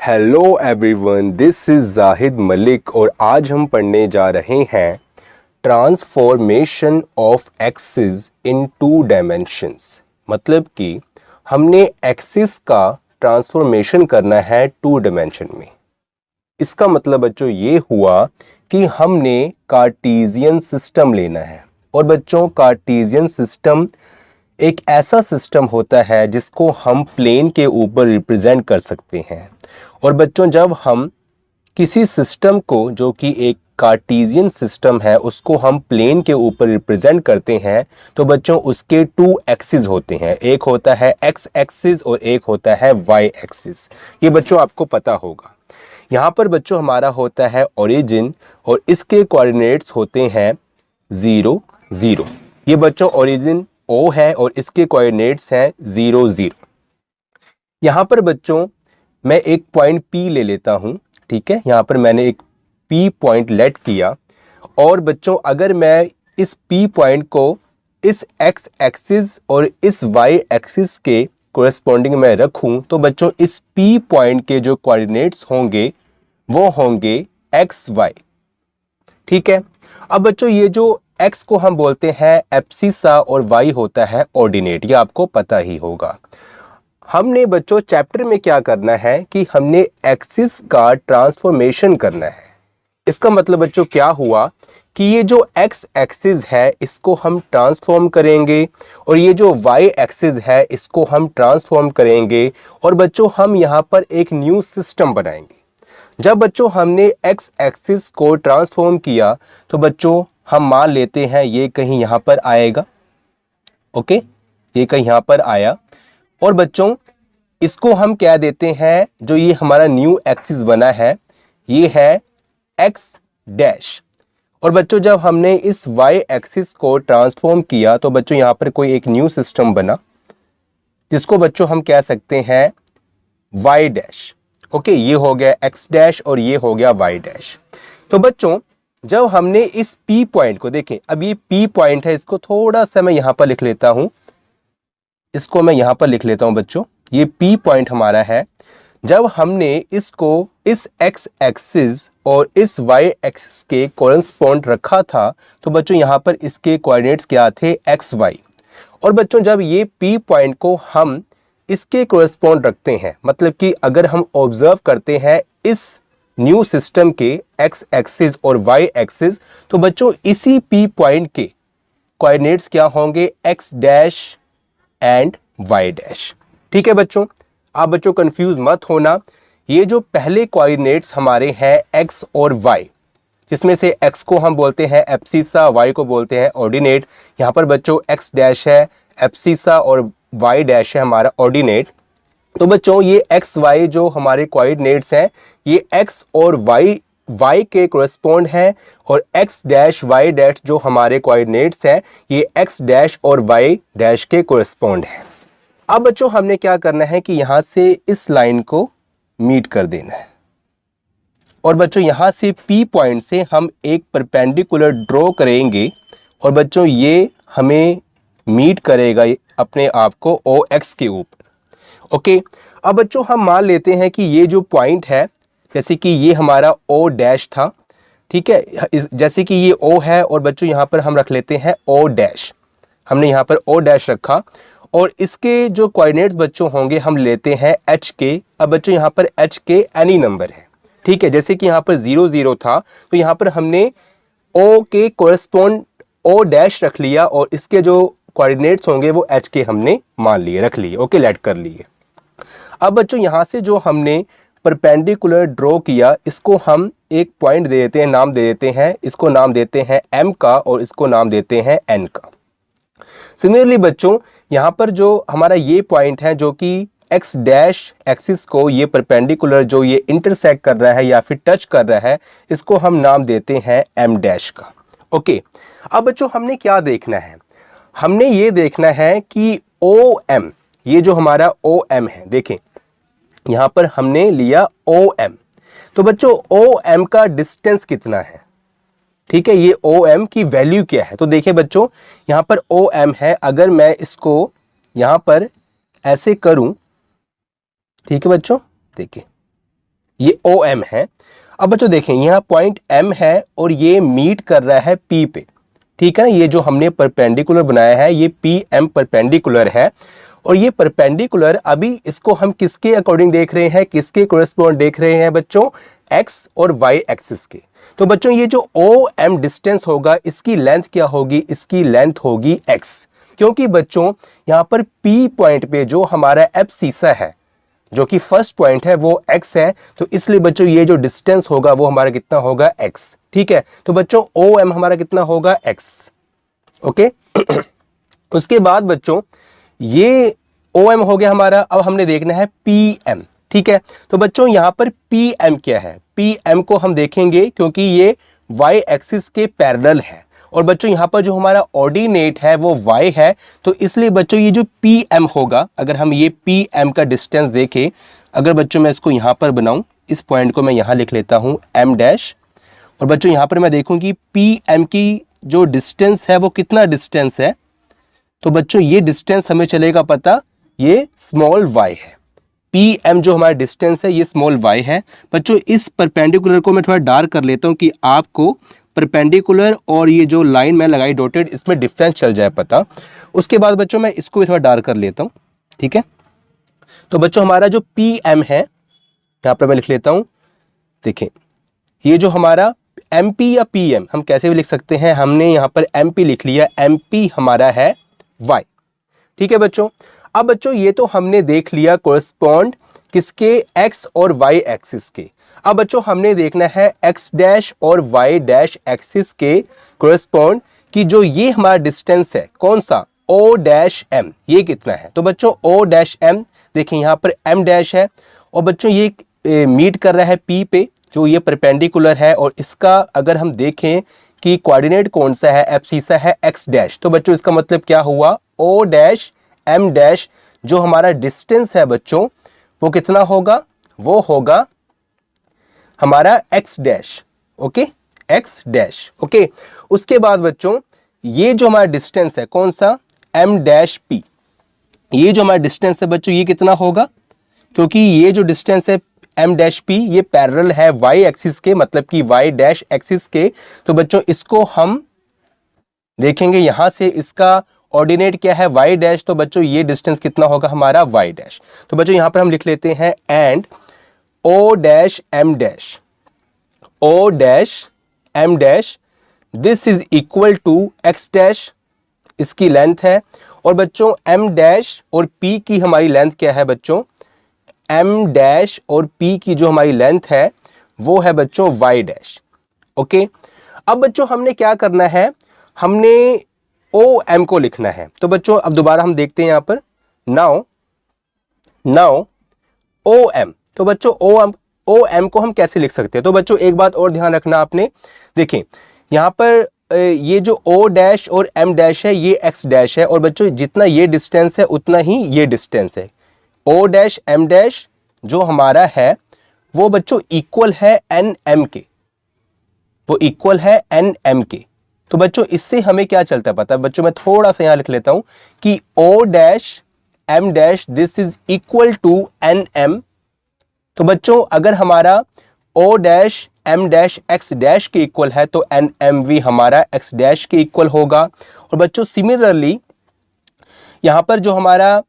Hello everyone, this is Zahid Malik और आज हम पढ़ने जा रहे हैं transformation of axis in to dimensions. मतलब कि हमने एक्सिस का ट्रांसफॉर्मेशन करना है टू डायमेंशन में। इसका मतलब बच्चों ये हुआ कि हमने कार्टेशियन सिस्टम लेना है। और बच्चों, कार्टेशियन सिस्टम एक ऐसा सिस्टम होता है जिसको हम प्लेन के ऊपर रिप्रेजेंट कर सकते हैं। और बच्चों, जब हम किसी सिस्टम को जो कि एक कार्टेशियन सिस्टम है उसको हम प्लेन के ऊपर रिप्रेजेंट करते हैं तो बच्चों उसके टू एक्सिस होते हैं। एक होता है एक्स एक्सिस और एक होता है वाई एक्सिस। ये बच्चों आपको पता होगा। यहाँ पर बच्चों हमारा होता है ओरिजिन और इसके कोऑर्डिनेट्स होते हैं 0 0। ये बच्चों ओरिजिन O है और इसके कोऑर्डिनेट्स हैं 0 0। यहाँ पर बच्चों मैं एक पॉइंट P ले लेता हूँ। ठीक है, यहाँ पर मैंने एक P पॉइंट लेट किया और बच्चों अगर मैं इस P पॉइंट को इस X एक्सिस और इस Y एक्सिस के कोरेस्पॉन्डिंग में रखूं तो बच्चों इस P पॉइंट के जो कोऑर्डिनेट्स होंगे वो होंगे XY। ठीक है, अब बच्चों ये जो X को हम बोलते हैं एब्सिसा और Y होता है ऑर्डिनेट। ये आपको पता ही होगा। हमने बच्चों चैप्टर में क्या करना है कि हमने एक्सिस का ट्रांसफॉर्मेशन करना है। इसका मतलब बच्चों क्या हुआ कि ये जो x एक्सिस है इसको हम ट्रांसफॉर्म करेंगे और ये जो y एक्सिस है इसको हम ट्रांसफॉर्म करेंगे और बच्चों हम यहाँ पर एक न्यू सिस्टम बनाएंगे। जब बच्चों हमने x एक्सिस को ट्रांसफॉर्म किया तो बच्चों हम मान लेते हैं ये कहीं यहाँ पर आएगा। ओके, ये कहीं यहाँ पर आया और बच्चों इसको हम क्या देते हैं, जो ये हमारा न्यू एक्सिस बना है ये है x डैश। और बच्चों जब हमने इस y एक्सिस को ट्रांसफॉर्म किया तो बच्चों यहाँ पर कोई एक न्यू सिस्टम बना जिसको बच्चों हम कह सकते हैं y डैश। ओके, ये हो गया x डैश और ये हो गया y डैश। तो बच्चों जब हमने इस P पॉइंट को देखें, अब ये P पॉइंट है, इसको थोड़ा सा मैं यहाँ पर लिख लेता हूँ। इसको मैं यहाँ पर लिख लेता हूँ बच्चों, ये P पॉइंट हमारा है। जब हमने इसको इस x एक्सिस और इस y एक्सिस के कोरेस्पॉन्ड रखा था तो बच्चों यहाँ पर इसके कोऑर्डिनेट्स क्या थे, xy। और बच्चों जब ये P पॉइंट को हम इसके कोरेस्पॉन्ड रखते हैं, मतलब कि अगर हम ऑब्जर्व करते हैं इस न्यू सिस्टम के x एक्सिस और y एक्सिस तो बच्चों इसी P पॉइंट के कोऑर्डिनेट्स क्या होंगे, x dash and y dash. ठीक है बच्चों, आप बच्चों कंफ्यूज मत होना। ये जो पहले कोऑर्डिनेट्स हमारे हैं x और y, जिसमें से x को हम बोलते हैं एब्सिसा, y को बोलते हैं ऑर्डिनेट। यहाँ पर बच्चों x डैश है एब्सिसा और y डैश है हमारा ऑर्डिनेट। तो बच्चों ये x y जो हमारे कोऑर्डिनेट्स हैं ये x और y के कोरेस्पॉन्ड हैं और x डैश y डैश जो हमारे कोऑर्डिनेट्स हैं ये x डैश और y डैश के कोरेस्पॉन्ड हैं। अब बच्चों हमने क्या करना है कि यहाँ से इस लाइन को मीट कर देना है और बच्चों यहाँ से P पॉइंट से हम एक परपेंडिकुलर ड्रॉ करेंगे और बच्चों ये हमें मीट करेगा अपने आप को OX के ऊपर। ओके, अब बच्चों हम मान लेते हैं कि ये जो पॉइंट है, जैसे कि ये हमारा O डैश था। ठीक है, जैसे कि ये O है और बच्चों यहाँ पर हम रख लेते हैं O डैश। हमने यहाँ पर O डैश रखा और इसके जो कोऑर्डिनेट्स बच्चों होंगे हम लेते हैं h के। अब बच्चों यहाँ पर h के एनी नंबर है। ठीक है, जैसे कि यहाँ पर 0 0 था तो यहाँ पर हमने O के कोरेस्पॉन्ड O डैश रख लिया और इसके जो कोऑर्डिनेट्स होंगे वो h के हमने मान लिए, रख लिए। ओके, लेट कर लिए। अब बच्चों यहाँ से जो हमने परपेंडिकुलर ड्रॉ किया इसको हम एक पॉइंट दे देते हैं, नाम दे देते हैं। इसको नाम देते हैं m का और इसको नाम देते हैं n का। सिमिलरली बच्चों यहाँ पर जो हमारा ये पॉइंट है जो कि x डैश एक्सिस को ये परपेंडिकुलर जो ये इंटरसेक्ट कर रहा है या फिर टच कर रहा है, इसको हम नाम देते हैं m डैश का। ओके, अब बच्चों हमने क्या देखना है, हमने ये देखना है कि OM, ये जो हमारा OM है, देखें यहाँ पर हमने लिया OM। तो बच्चों OM का डिस्टेंस कितना है, ठीक है, ये OM की वैल्यू क्या है। तो देखिए बच्चों यहाँ पर OM है, अगर मैं इसको यहाँ पर ऐसे करूं, ठीक है बच्चों, देखिए ये ओ एम है। अब बच्चों देखें यहाँ पॉइंट एम है और ये मीट कर रहा है पी पे, ठीक है ना। ये जो हमने परपेंडिकुलर बनाया है ये पी एम परपेंडिकुलर है, और ये परपेंडिकुलर अभी इसको हम किसके अकॉर्डिंग देख रहे हैं, किसके कोरिस्पोंड देख रहे हैं बच्चों, एक्स और वाई एक्सिस के। तो बच्चों ये जो ओ एम डिस्टेंस होगा इसकी लेंथ क्या होगी, इसकी लेंथ होगी एक्स, क्योंकि बच्चों यहाँ पर पी पॉइंट पे जो हमारा एब्सिसा है जो कि फर्स्ट पॉइंट है वो x है, तो इसलिए बच्चों ये जो डिस्टेंस होगा वो हमारा कितना होगा x, ठीक है। तो बच्चों ओ एम हमारा कितना होगा x, ओके। उसके बाद बच्चों ये ओ एम हो गया हमारा, अब हमने देखना है पी एम, ठीक है। तो बच्चों यहां पर पी एम क्या है, पी एम को हम देखेंगे क्योंकि ये y एक्सिस के पैरेलल है, और बच्चों यहाँ पर जो हमारा ऑर्डिनेट है वो y है, तो इसलिए बच्चों ये जो pm होगा, अगर हम ये pm का डिस्टेंस देखें, अगर बच्चों मैं इसको यहाँ पर बनाऊं, इस पॉइंट को मैं यहाँ लिख लेता हूँ m डैश, और बच्चों यहाँ पर मैं देखूँ कि pm की जो डिस्टेंस है वो कितना डिस्टेंस है, तो बच्चों ये डिस्टेंस हमें चलेगा पता, ये स्मॉल y है। pm जो हमारा डिस्टेंस है ये स्मॉल y है। बच्चों इस परपेंडिकुलर को मैं थोड़ा डार्क कर लेता हूँ कि आपको परपेंडिकुलर और ये जो लाइन मैं लगाई डॉटेड इसमें डिफरेंस चल जाए पता। उसके बाद बच्चों मैं इसको भी थोड़ा डार्क कर लेता हूँ, ठीक है। तो बच्चों हमारा जो pm है यहाँ पर मैं लिख लेता हूँ, देखें ये जो हमारा mp या pm हम कैसे भी लिख सकते हैं, हमने यहाँ पर mp लिख लिया, mp हमारा है y, ठीक है बच्चों। अब बच्चों ये तो हमने देख लिया कोरिस्पॉन्ड किसके, x और y एक्सिस के। अब बच्चों हमने देखना है x डैश और y डैश एक्सिस के कोरिस्पॉन्ड कि जो ये हमारा डिस्टेंस है कौन सा, o डैश m, ये कितना है। तो बच्चों o डैश m देखें यहाँ पर m डैश है, और बच्चों ये मीट कर रहा है p पे जो ये परपेंडिकुलर है, और इसका अगर हम देखें कि कोऑर्डिनेट कौन सा है, एब्सिसा है x डैश, तो बच्चों इसका मतलब क्या हुआ, o डैश m डैश जो हमारा डिस्टेंस है बच्चों वो कितना होगा, वो होगा हमारा x dash, okay, x dash, okay. उसके बाद बच्चों ये जो हमारा डिस्टेंस है कौन सा, m डैश p, ये जो हमारा डिस्टेंस है बच्चों ये कितना होगा, क्योंकि ये जो डिस्टेंस है m डैश p ये पैरेलल है y एक्सिस के, मतलब कि y डैश एक्सिस के। तो बच्चों इसको हम देखेंगे यहां से, इसका ऑर्डिनेट क्या है y डैश, तो बच्चों ये डिस्टेंस कितना होगा हमारा y डैश। तो बच्चों यहां पर हम लिख लेते हैं and o dash m dash, o dash m dash this is equal to x dash, इसकी लेंथ है, और बच्चों m डैश और p की हमारी लेंथ क्या है बच्चों, m डैश और p की जो हमारी लेंथ है वो है बच्चों y डैश, ओके। अब बच्चों हमने क्या करना है, हमने ओ एम को लिखना है। तो बच्चों अब दोबारा हम देखते हैं यहाँ पर, नाउ ओ एम, तो बच्चों ओ एम को हम कैसे लिख सकते हैं। तो बच्चों एक बात और ध्यान रखना आपने, देखें यहाँ पर ये जो ओ डैश और एम डैश है ये एक्स डैश है, और बच्चों जितना ये डिस्टेंस है उतना ही ये डिस्टेंस है। ओ डैश एम डैश जो हमारा है वो बच्चों इक्वल है एन एम के, वो इक्वल है एन एम के। तो बच्चों इससे हमें क्या चलता है पता है, बच्चों मैं थोड़ा सा यहां लिख लेता हूं कि O dash M dash this is equal to N M. तो बच्चों अगर हमारा O dash M dash X dash के इक्वल है तो एन एम वी हमारा एक्स डैश के इक्वल होगा। और बच्चों सिमिलरली यहां पर जो हमारा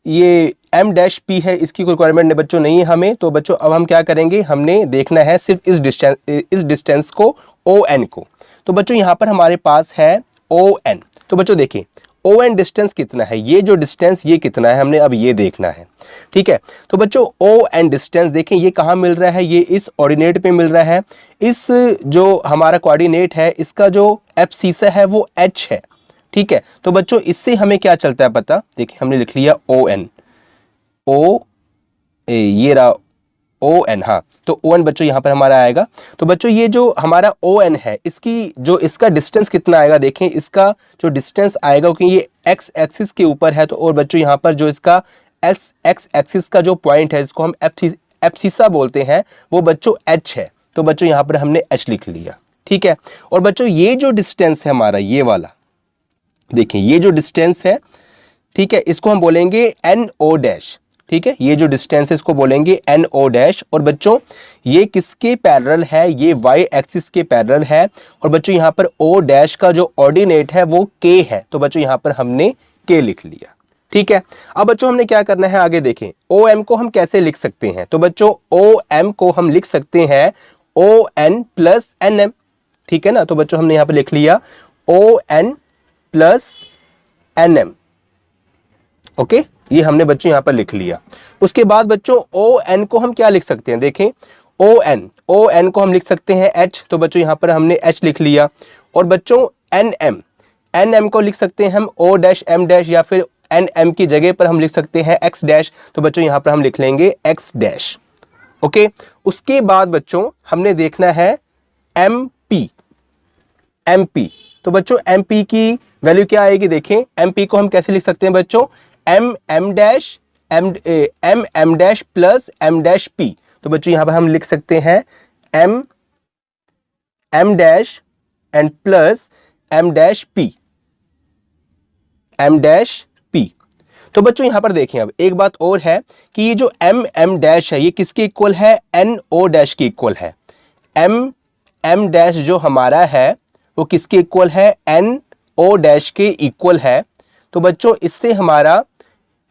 ये एम डैश पी है इसकी कोई रिक्वायरमेंट बच्चों नहीं है हमें। तो बच्चों अब हम क्या करेंगे, हमने देखना है सिर्फ इस डिस्टेंस को, ओ एन को। तो बच्चों यहाँ पर हमारे पास है ओ एन। तो बच्चों देखिए ओ एन डिस्टेंस कितना है, ये जो डिस्टेंस ये कितना है, हमने अब ये देखना है, ठीक है। तो बच्चों ओ एन डिस्टेंस देखें ये कहाँ मिल रहा है, ये इस ऑर्डिनेट पे मिल रहा है। इस जो हमारा कोऑर्डिनेट है इसका जो एब्सिसा है वो एच है, ठीक है। तो बच्चों इससे हमें क्या चलता है पता, देखिए हमने लिख लिया ओ एन, ये रहा ओ एन, हाँ। तो ओ एन बच्चों यहाँ पर हमारा आएगा। तो बच्चों ये जो हमारा ओ एन है इसकी जो इसका डिस्टेंस कितना आएगा, देखें इसका जो डिस्टेंस आएगा क्योंकि ये एक्स एक्सिस के ऊपर है। तो और बच्चों यहाँ पर जो इसका एक्स एक्सिस का जो पॉइंट है इसको हम एब्सिसा बोलते हैं, वो बच्चों एच है। तो बच्चों यहाँ पर हमने एच लिख लिया, ठीक है। और बच्चों ये जो डिस्टेंस है हमारा ये वाला, देखिए ये जो डिस्टेंस है, ठीक है, इसको हम बोलेंगे एन ओ डैश, ठीक है, ये जो डिस्टेंस है इसको बोलेंगे एन ओ डैश। और बच्चों ये किसके पैरेलल है, ये वाई एक्सिस के पैरेलल है। और बच्चों यहाँ पर ओ डैश का जो ऑर्डिनेट है वो के है, तो बच्चों यहाँ पर हमने के लिख लिया। ठीक है, अब बच्चों हमने क्या करना है आगे देखें। ओ एम को हम कैसे लिख सकते हैं, तो बच्चों ओ एम को हम लिख सकते हैं O N plus N M. ठीक है ना, तो बच्चों हमने यहाँ पर लिख लिया O N plus N M. Okay, ये हमने बच्चों यहां पर लिख लिया। उसके बाद बच्चों ओ एन को हम क्या लिख सकते हैं, देखें ओ एन को हम लिख सकते हैं एच, तो बच्चों यहां पर हमने एच लिख लिया। और बच्चों एन एम को लिख सकते हैं हम ओ डैश एम डैश, या फिर एन एम की जगह पर हम लिख सकते हैं एक्स डैश, तो बच्चों यहां पर हम लिख लेंगे एक्स डैश। ओके, उसके बाद बच्चों हमने देखना है एम पी। तो बच्चों एम पी की वैल्यू क्या आएगी, देखें एम पी को हम कैसे लिख सकते हैं बच्चों, M dash plus M dash P. तो बच्चों यहां पर हम लिख सकते हैं M dash and plus M dash P. तो बच्चों यहां पर देखें, अब एक बात और है कि ये जो एम डैश है ये किसके इक्वल है, एन ओ डैश के इक्वल है। एम डैश जो हमारा है वो किसके इक्वल है, एन ओ डैश के इक्वल है। तो बच्चों इससे हमारा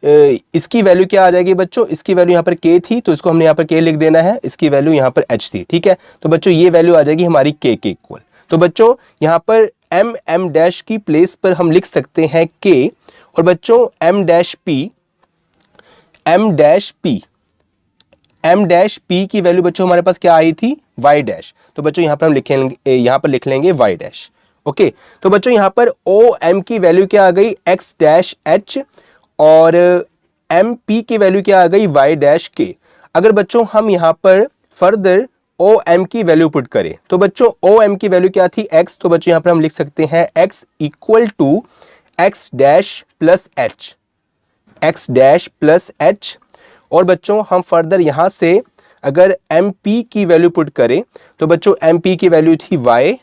इसकी वैल्यू क्या आ जाएगी बच्चों, इसकी वैल्यू यहाँ पर के थी तो इसको हमने यहाँ पर के लिख देना है, इसकी वैल्यू यहाँ पर एच थी। ठीक है, तो बच्चों ये वैल्यू आ जाएगी हमारी के इक्वल। तो बच्चों यहाँ पर एम डैश की प्लेस पर हम लिख सकते हैं के। और बच्चों एम डैश पी की वैल्यू बच्चों हमारे पास क्या आई थी, वाई डैश। तो बच्चों यहाँ पर हम लिखेंगे, यहाँ पर लिख लेंगे वाई डैश। ओके, तो बच्चों यहाँ पर ओ एम की वैल्यू क्या आ गई, एक्स डैश एच, और एम पी की वैल्यू क्या आ गई, वाई डैश के। अगर बच्चों हम यहाँ पर फर्दर ओ एम की वैल्यू पुट करें तो बच्चों ओ एम की वैल्यू क्या थी, एक्स। तो बच्चों यहाँ पर हम लिख सकते हैं X equal to X dash plus H. और बच्चों हम फर्दर यहाँ से अगर एम पी की वैल्यू पुट करें तो बच्चों एम पी की वैल्यू थी वाई,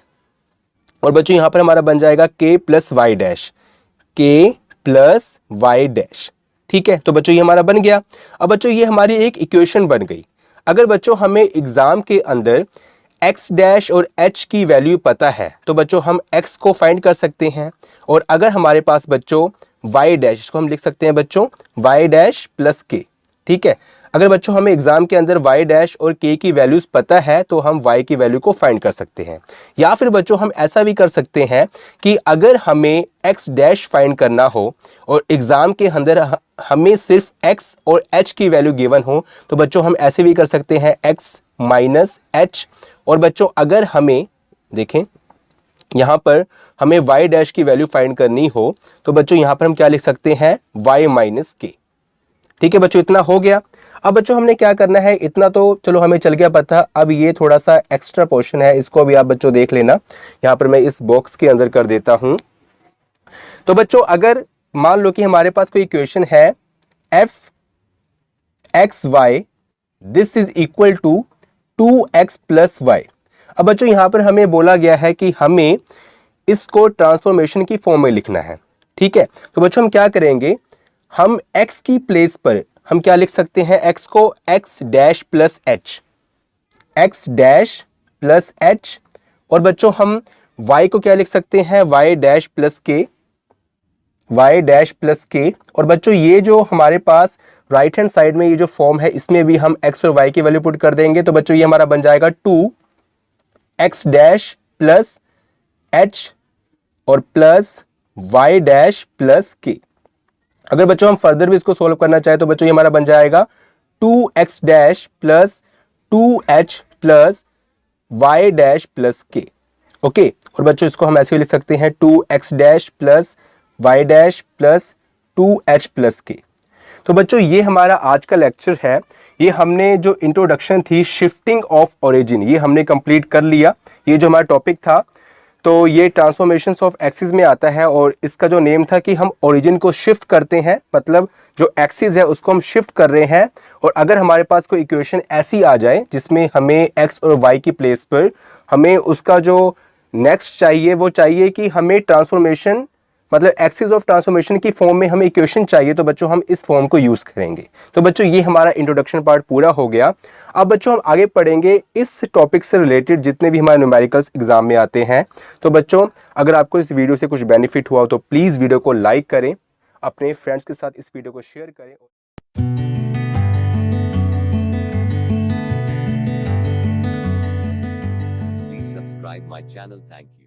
और बच्चों यहाँ पर हमारा बन जाएगा के प्लस वाई डैश। ठीक है, तो बच्चों ये हमारा बन गया। अब बच्चों ये हमारी एक इक्वेशन बन गई। अगर बच्चों हमें एग्जाम के अंदर x डैश और h की वैल्यू पता है तो बच्चों हम x को फाइंड कर सकते हैं। और अगर हमारे पास बच्चों y डैश, इसको हम लिख सकते हैं बच्चों y डैश प्लस k। ठीक है, अगर बच्चों हमें एग्जाम के अंदर y डैश और k की वैल्यूज पता है तो हम y की वैल्यू को फाइंड कर सकते हैं। या फिर बच्चों हम ऐसा भी कर सकते हैं कि अगर हमें x डैश फाइंड करना हो और एग्जाम के अंदर हमें सिर्फ x और h की वैल्यू गिवन हो तो बच्चों हम ऐसे भी कर सकते हैं x माइनस h। और बच्चों अगर हमें देखें यहाँ पर हमें y डैश की वैल्यू फाइंड करनी हो तो बच्चों यहाँ पर हम क्या लिख सकते हैं, y माइनस के। ठीक है बच्चों, इतना हो गया। अब बच्चों हमने क्या करना है, इतना तो चलो हमें चल गया पता। अब ये थोड़ा सा एक्स्ट्रा पोर्शन है, इसको भी आप बच्चों देख लेना। यहाँ पर मैं इस बॉक्स के अंदर कर देता हूं। तो बच्चों अगर मान लो कि हमारे पास कोई इक्वेशन है F X Y this is equal to 2x plus Y. अब बच्चों यहां पर हमें बोला गया है कि हमें इसको ट्रांसफॉर्मेशन की फॉर्म में लिखना है। ठीक है, तो बच्चों हम क्या करेंगे, हम x की प्लेस पर हम क्या लिख सकते हैं, x को x डैश प्लस h। और बच्चों हम y को क्या लिख सकते हैं, y डैश प्लस के। और बच्चों ये जो हमारे पास राइट हैंड साइड में ये जो फॉर्म है इसमें भी हम x और y की वैल्यू पुट कर देंगे। तो बच्चों ये हमारा बन जाएगा 2x डैश प्लस h और प्लस y डैश प्लस के। अगर बच्चों हम फर्दर भी इसको सोल्व करना चाहे तो बच्चों ये हमारा बन जाएगा 2x dash plus 2h plus y dash plus के। ओके, और बच्चों इसको हम ऐसे भी लिख सकते हैं 2x dash plus y dash plus 2h plus के। तो बच्चों ये हमारा आज का लेक्चर है। ये हमने जो इंट्रोडक्शन थी शिफ्टिंग ऑफ ओरिजिन ये हमने कंप्लीट कर लिया। ये जो हमारा टॉपिक था तो ये ट्रांसफॉर्मेशंस ऑफ एक्सिस में आता है और इसका जो नेम था कि हम ओरिजिन को शिफ्ट करते हैं, मतलब जो एक्सिस है उसको हम शिफ्ट कर रहे हैं। और अगर हमारे पास कोई इक्वेशन ऐसी आ जाए जिसमें हमें x और y की प्लेस पर हमें उसका जो नेक्स्ट चाहिए वो चाहिए कि हमें ट्रांसफॉर्मेशन मतलब एक्सिस ऑफ ट्रांसफॉर्मेशन की फॉर्म में हमें इक्वेशन चाहिए, तो बच्चों हम इस फॉर्म को यूज करेंगे। तो बच्चों ये हमारा इंट्रोडक्शन पार्ट पूरा हो गया। अब बच्चों हम आगे पढ़ेंगे इस टॉपिक से रिलेटेड जितने भी हमारे न्यूमेरिकल्स एग्जाम में आते हैं। तो बच्चों अगर आपको इस वीडियो से कुछ बेनिफिट हुआ हो तो प्लीज वीडियो को लाइक करें, अपने फ्रेंड्स के साथ इस वीडियो को शेयर करें। Please subscribe my channel. Thank you.